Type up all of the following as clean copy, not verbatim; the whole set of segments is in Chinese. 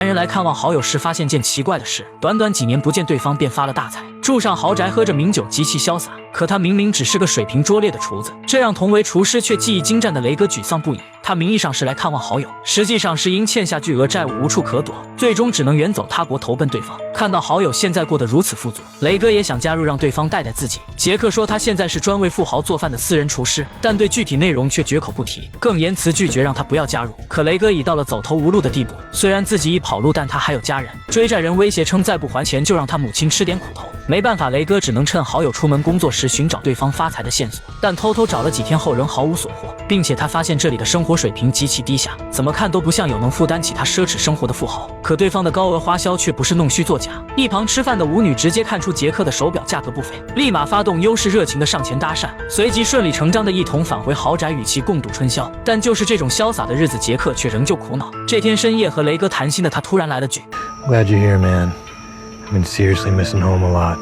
男人来看望好友时，发现件奇怪的事：短短几年不见，对方便发了大财，住上豪宅，喝着名酒，极其潇洒。可他明明只是个水平拙劣的厨子，这让同为厨师却技艺精湛的雷哥沮丧不已。他名义上是来看望好友，实际上是因欠下巨额债务无处可躲，最终只能远走他国投奔对方。看到好友现在过得如此富足，雷哥也想加入，让对方带带自己。杰克说他现在是专为富豪做饭的私人厨师，但对具体内容却绝口不提，更言辞拒绝让他不要加入。可雷哥已到了走投无路的地步，虽然自己已跑路，但他还有家人。追债人威胁称再不还钱就让他母亲吃点苦头。没办法，雷哥只能趁好友出门工作时寻找对方发财的线索，但偷偷找了几天后仍毫无所获，并且他发现这里的生活水平极其低下，怎么看都不像有能负担起他奢侈生活的富豪。可对方的高额花销却不是弄虚作假，一旁吃饭的舞女直接看出杰克的手表价格不菲，立马发动优势热情的上前搭讪，随即顺理成章的一同返回豪宅与其共度春宵。但就是这种潇洒的日子，杰克却仍旧苦恼。这天深夜和雷哥谈心的他突然来了句 Glad you're here, man. I've been seriously missing home a lot.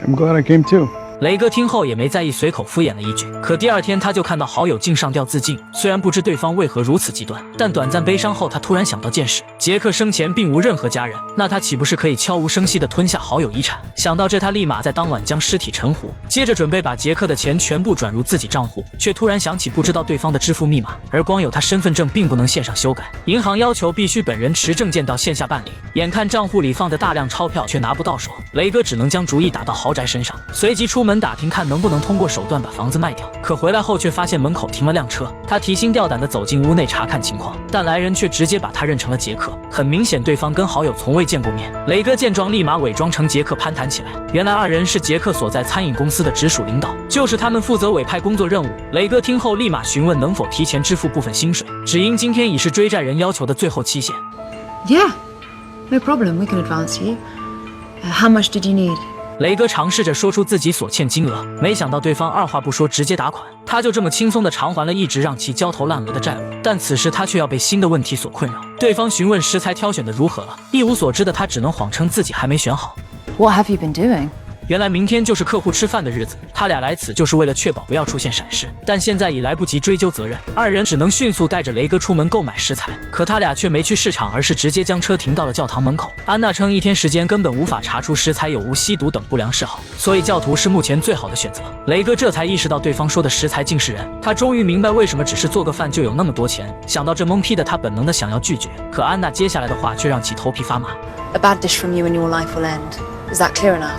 I'm glad I came too. 雷哥听后也没在意，随口敷衍了一句。可第二天他就看到好友竟上吊自尽，虽然不知对方为何如此极端，但短暂悲伤后他突然想到件事：杰克生前并无任何家人，那他岂不是可以悄无声息地吞下好友遗产？想到这，他立马在当晚将尸体沉湖，接着准备把杰克的钱全部转入自己账户，却突然想起不知道对方的支付密码，而光有他身份证并不能线上修改，银行要求必须本人持证件到线下办理。眼看账户里放着大量钞票却拿不到手，雷哥只能将主意打到豪宅身上，随即出门打听看能不能通过手段把房子卖掉。可回来后却发现门口停了辆车，他提心吊胆地走进屋内查看情况，但来人却直接把他认成了杰克。很明显对方跟好友从未见过面。雷哥见状立马伪装成杰克攀谈起来，原来二人是杰克所在餐饮公司的直属领导，就是他们负责委派工作任务。雷哥听后立马询问能否提前支付部分薪水，只因今天已是追债人要求的最后期限。 Yeah, no problem, we can advance you. How much did you need? 雷哥尝试着说出自己所欠金额，没想到对方二话不说直接打款，他就这么轻松地偿还了一直让其焦头烂额的债务。但此时他却要被新的问题所困扰。对方询问食材挑选的如何了，一无所知的他只能谎称自己还没选好。 What have you been doing? 原来明天就是客户吃饭的日子，他俩来此就是为了确保不要出现闪失，但现在已来不及追究责任，二人只能迅速带着雷哥出门购买食材。可他俩却没去市场，而是直接将车停到了教堂门口。安娜称一天时间根本无法查出食材有无吸毒等不良嗜好，所以教徒是目前最好的选择。雷哥这才意识到对方说的食材竟是人，他终于明白为什么只是做个饭就有那么多钱。想到这，懵批的他本能的想要拒绝，可安娜接下来的话却让其头皮发麻。 A bad dish from you and your life will end. Is that clear enough?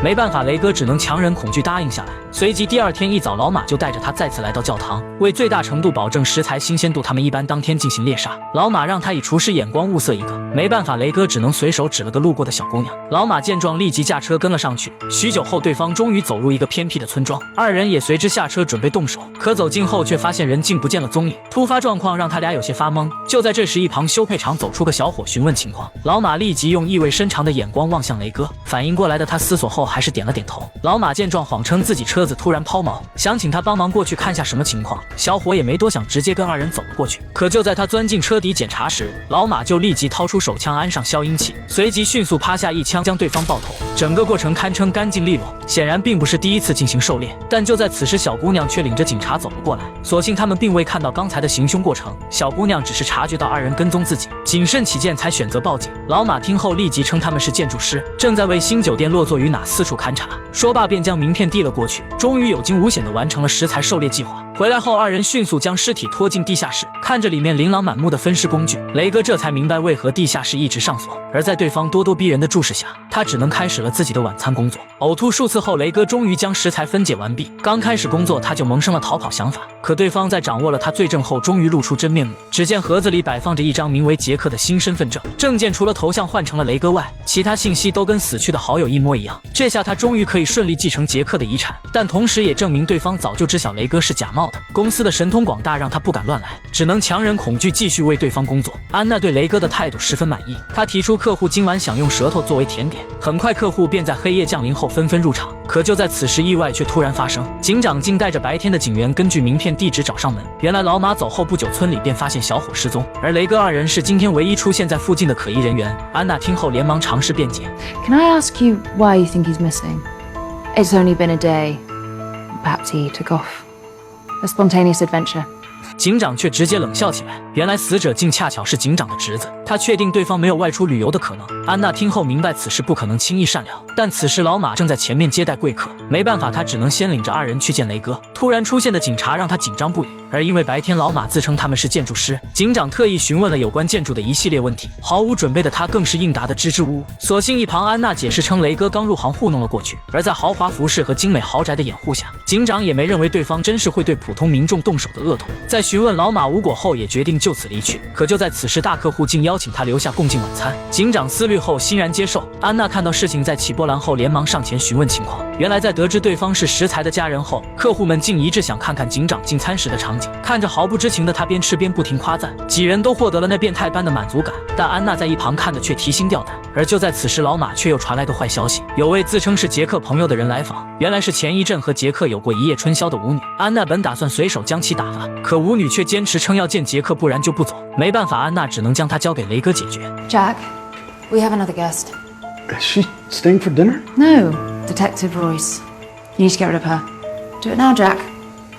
没办法，雷哥只能强忍恐惧答应下来。随即第二天一早，老马就带着他再次来到教堂，为最大程度保证食材新鲜度，他们一般当天进行猎杀。老马让他以厨师眼光物色一个，没办法，雷哥只能随手指了个路过的小姑娘。老马见状立即驾车跟了上去。许久后，对方终于走入一个偏僻的村庄，二人也随之下车准备动手。可走近后却发现人竟不见了踪影，突发状况让他俩有些发懵。就在这时，一旁修配厂走出个小伙询问情况，老马立即用意味深长的眼光望向雷哥。反应过来的他思索后还是点了点头。老马见状谎称自己车子突然抛锚，想请他帮忙过去看下什么情况。小伙也没多想，直接跟二人走了过去。可就在他钻进车底检查时，老马就立即掏出手枪安上消音器，随即迅速趴下一枪将对方爆头。整个过程堪称干净利落，显然并不是第一次进行狩猎。但就在此时，小姑娘却领着警察走了过来。所幸他们并未看到刚才的行凶过程，小姑娘只是察觉到二人跟踪自己，谨慎起见才选择报警。老马听后立即称他们是建筑师，正在为新酒店落座于哪四处勘察。说罢便将名片递了过去，终于有惊无险地完成了食材狩猎计划。回来后，二人迅速将尸体拖进地下室，看着里面琳琅满目的分尸工具，雷哥这才明白为何地下室一直上锁。而在对方咄咄逼人的注视下，他只能开始了自己的晚餐工作。呕吐数次后，雷哥终于将食材分解完毕。刚开始工作，他就萌生了逃跑想法。可对方在掌握了他罪证后，终于露出真面目。只见盒子里摆放着一张名为杰克的新身份证，证件除了头像换成了雷哥外，其他信息都跟死去的好友一模一样。这下他终于可以顺利继承杰克的遗产，但同时也证明对方早就知晓雷哥是假冒的。公司的神通广大让他不敢乱来，只能强忍恐惧继续为对方工作。安娜对雷哥的态度十分满意，她提出客户今晚想用舌头作为甜点。很快客户便在黑夜降临后纷纷入场。可就在此时，意外却突然发生，警长竟带着白天的警员根据名片地址找上门。原来老马走后不久，村里便发现小伙失踪，而雷哥二人是今天唯一出现在附近的可疑人员。安娜听后连忙尝试辩解。 Can I ask you why you think he's missing? It's only been a day. Perhaps he took off. A spontaneous adventure. 警长却直接冷笑起来。原来死者竟恰巧是警长的侄子，他确定对方没有外出旅游的可能。安娜听后明白此事不可能轻易善了，但此时老马正在前面接待贵客，没办法，他只能先领着二人去见雷哥。突然出现的警察让他紧张不已，而因为白天老马自称他们是建筑师，警长特意询问了有关建筑的一系列问题，毫无准备的他更是应答的支支吾吾。所幸一旁安娜解释称雷哥刚入行糊弄了过去，而在豪华服饰和精美豪宅的掩护下，警长也没认为对方真是会对普通民众动手的恶徒。在询问老马无果后，也决定就此离去。可就在此时，大客户竟邀请他留下共进晚餐，警长思虑后欣然接受。安娜看到事情在起波澜后，连忙上前询问情况。原来在得知对方是食材的家人后，客户们竟一致想看看警长进餐时的场景。看着毫不知情的他边吃边不停夸赞，几人都获得了那变态般的满足感。但安娜在一旁看的却提心吊胆。而就在此时，老马却又传来个坏消息，有位自称是杰克朋友的人来访，原来是前一阵和杰克有过一夜春宵的舞女。安娜本打算随手将其打发，可舞女却坚持称要见杰克，不然就不走。没办法，安娜只能将他交给雷哥解决。 Jack, we have another guest. Is she staying for dinner? No, Detective Royce. You need to get rid of her. Do it now, Jack.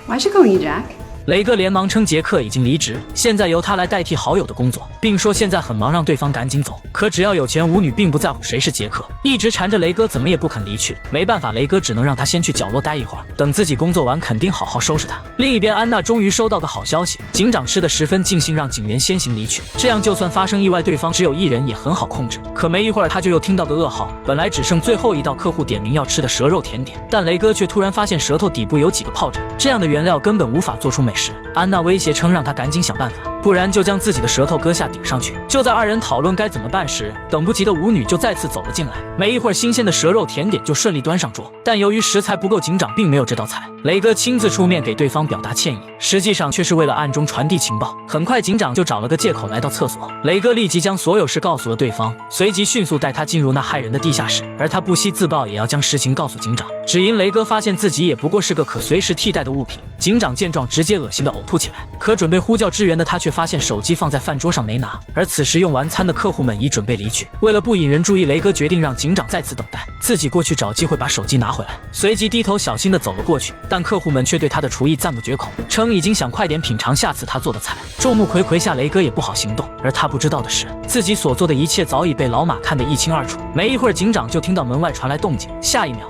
Why is she calling you Jack? 雷哥连忙称杰克已经离职，现在由他来代替好友的工作，并说现在很忙，让对方赶紧走。可只要有钱，舞女并不在乎谁是杰克，一直缠着雷哥，怎么也不肯离去。没办法，雷哥只能让他先去角落待一会儿，等自己工作完，肯定好好收拾他。另一边，安娜终于收到个好消息，警长吃得十分尽兴，让警员先行离去，这样就算发生意外，对方只有一人也很好控制。可没一会儿，他就又听到个噩耗，本来只剩最后一道客户点名要吃的蛇肉甜点，但雷哥却突然发现舌头底部有几个疱疹，这样的原料根本无法做出美食。安娜威胁称让他赶紧想办法，不然就将自己的舌头割下顶上去。就在二人讨论该怎么办时，等不及的舞女就再次走了进来。没一会儿，新鲜的蛇肉甜点就顺利端上桌，但由于食材不够，警长并没有这道菜。雷哥亲自出面给对方表达歉意，实际上却是为了暗中传递情报。很快，警长就找了个借口来到厕所，雷哥立即将所有事告诉了对方，随即迅速带他进入那害人的地下室。而他不惜自爆，也要将实情告诉警长。只因雷哥发现自己也不过是个可随时替代的物品。警长见状，直接恶心的呕吐起来。可准备呼叫支援的他却发现手机放在饭桌上没拿，而此时用完餐的客户们已准备离去。为了不引人注意，雷哥决定让警长再次等待，自己过去找机会把手机拿回来。随即低头小心的走了过去，但客户们却对他的厨艺赞不绝口，称已经想快点品尝下次他做的菜。众目睽睽下，雷哥也不好行动，而他不知道的是，自己所做的一切早已被老马看得一清二楚。没一会儿，警长就听到门外传来动静，下一秒，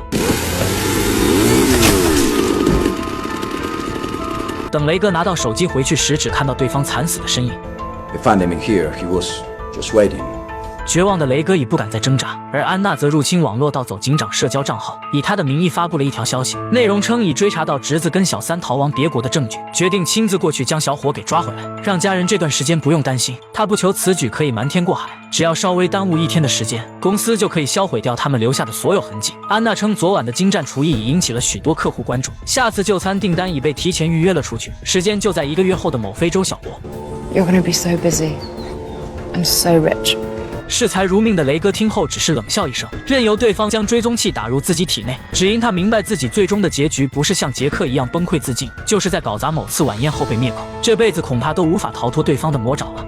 等雷哥拿到手机回去时，只看到对方惨死的身影。 We found him in here. He was just waiting. 绝望的雷哥已不敢再挣扎，而安娜则入侵网络盗走警长社交账号，以他的名义发布了一条消息，内容称已追查到侄子跟小三逃亡别国的证据，决定亲自过去将小伙给抓回来，让家人这段时间不用担心。他不求此举可以瞒天过海，只要稍微耽误一天的时间，公司就可以销毁掉他们留下的所有痕迹。安娜称昨晚的精湛厨艺已引起了许多客户关注，下次就餐订单已被提前预约了出去，时间就在1个月后的某非洲小国。 You're gonna be so busy and so rich. 视财如命的雷哥听后只是冷笑一声，任由对方将追踪器打入自己体内。只因他明白自己最终的结局不是像杰克一样崩溃自尽，就是在搞砸某次晚宴后被灭口，这辈子恐怕都无法逃脱对方的魔爪了。